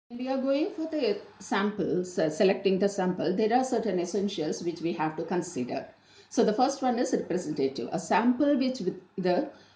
We are going for the samples, selecting the sample. There are certain essentials which we have to consider. So the first one is representative. A sample which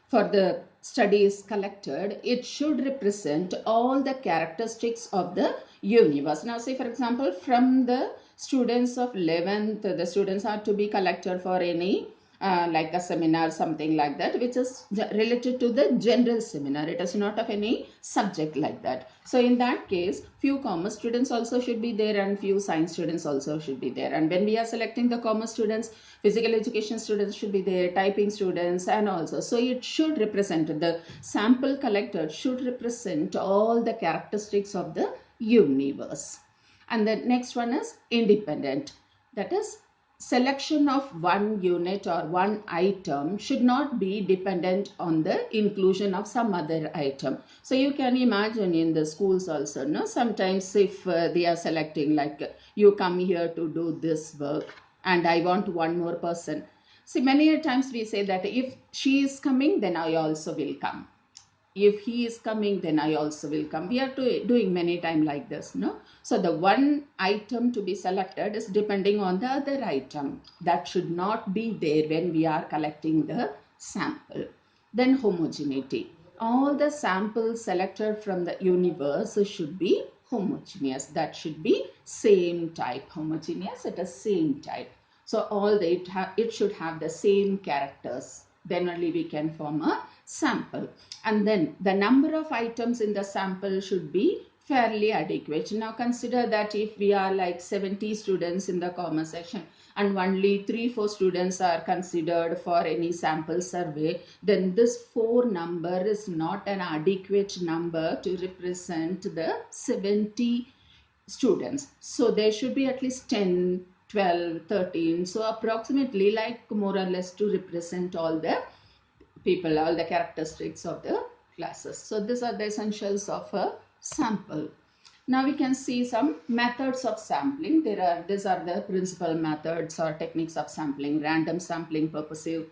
for the study is collected, it should represent all the characteristics of the universe. Now say for example, from the students of 11th, the students are to be collected for any like a seminar, something like that, which is related to the general seminar. It is not of any subject like that. So in that case, few commerce students also should be there and few science students also should be there. And when we are selecting the commerce students, physical education students should be there, typing students, and also. So it should represent, the sample collected should represent all the characteristics of the universe. And the next one is independent. That is, selection of one unit or one item should not be dependent on the inclusion of some other item. So you can imagine in the schools also, no, sometimes if they are selecting, like you come here to do this work and I want one more person. See, many times we say that if she is coming, then I also will come. If he is coming, then I also will come. We are doing many times like this, no? So the one item to be selected is depending on the other item. That should not be there when we are collecting the sample. Then homogeneity. All the samples selected from the universe should be homogeneous. That should be same type. Homogeneous, it is same type. So it should have the same characters. Then only we can form a sample. And then the number of items in the sample should be fairly adequate. Now consider that if we are like 70 students in the commerce section and only 3-4 students are considered for any sample survey, then this 4 number is not an adequate number to represent the 70 students. So there should be at least 10, 12, 13. So approximately, like more or less, to represent all the people, all the characteristics of the classes. So these are the essentials of a sample. Now we can see some methods of sampling. These are the principal methods or techniques of sampling: random sampling, purposive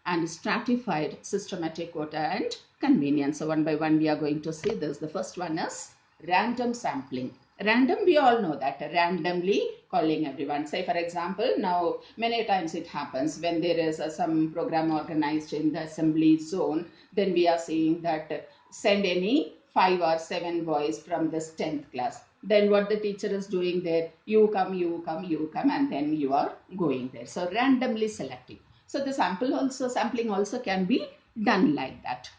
and stratified, systematic, quota, and convenience. So one by one we are going to see this. The first one is random sampling. Random, we all know that, randomly calling everyone. Say for example, now many times it happens when there is some program organized in the assembly zone, then we are seeing that send any 5 or 7 boys from this 10th class. Then what the teacher is doing there, you come, you come, you come, and then you are going there. So randomly selecting. So the sampling also can be done like that.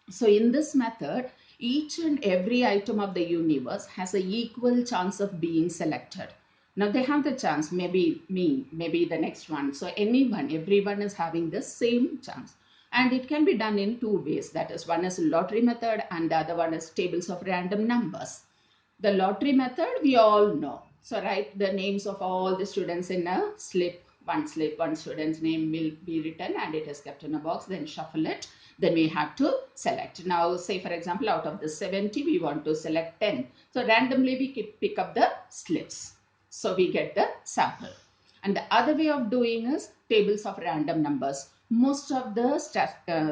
So in this method, each and every item of the universe has an equal chance of being selected. Now they have the chance, maybe me, maybe the next one. So everyone is having the same chance. And it can be done in 2 ways. That is, one is lottery method and the other one is tables of random numbers. The lottery method we all know. So write the names of all the students in a slip, one student's name will be written and it is kept in a box, then shuffle it. Then we have to select. Now say for example, out of the 70, we want to select 10. So randomly we pick up the slips. So we get the sample. And the other way of doing is tables of random numbers. Most of the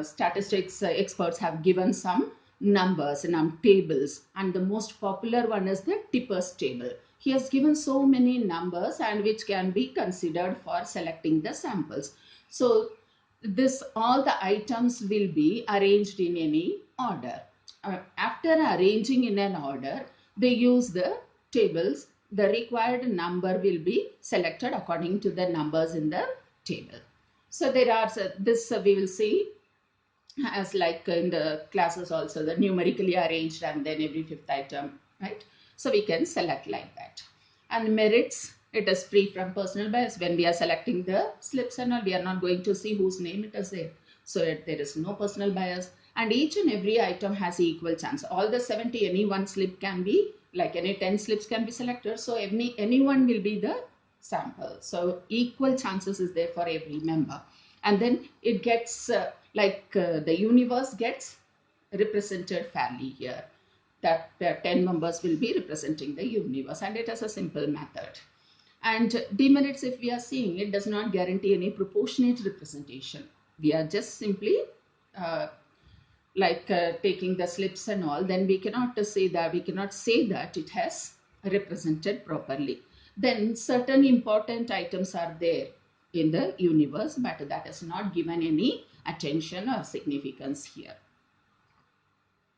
statistics experts have given some numbers and tables, and the most popular one is the Tipper's table. He has given so many numbers and which can be considered for selecting the samples. So this, all the items will be arranged in any order. After arranging in an order, they use the tables. The required number will be selected according to the numbers in the table. So there are this we will see as like in the classes also, the numerically arranged and then every 5th item, right? So we can select like that. And merits, it is free from personal bias. When we are selecting the slips and all, we are not going to see whose name it is there. So there is no personal bias. And each and every item has equal chance. All the 70, any one slip can be, like any 10 slips can be selected. So anyone will be the sample. So equal chances is there for every member. And then it gets the universe gets represented fairly here. That 10 members will be representing the universe, and it is a simple method. And demerits, if we are seeing, it does not guarantee any proportionate representation. We are just simply like taking the slips and all, then we cannot say that it has represented properly. Then certain important items are there in the universe, but that is not given any attention or significance here.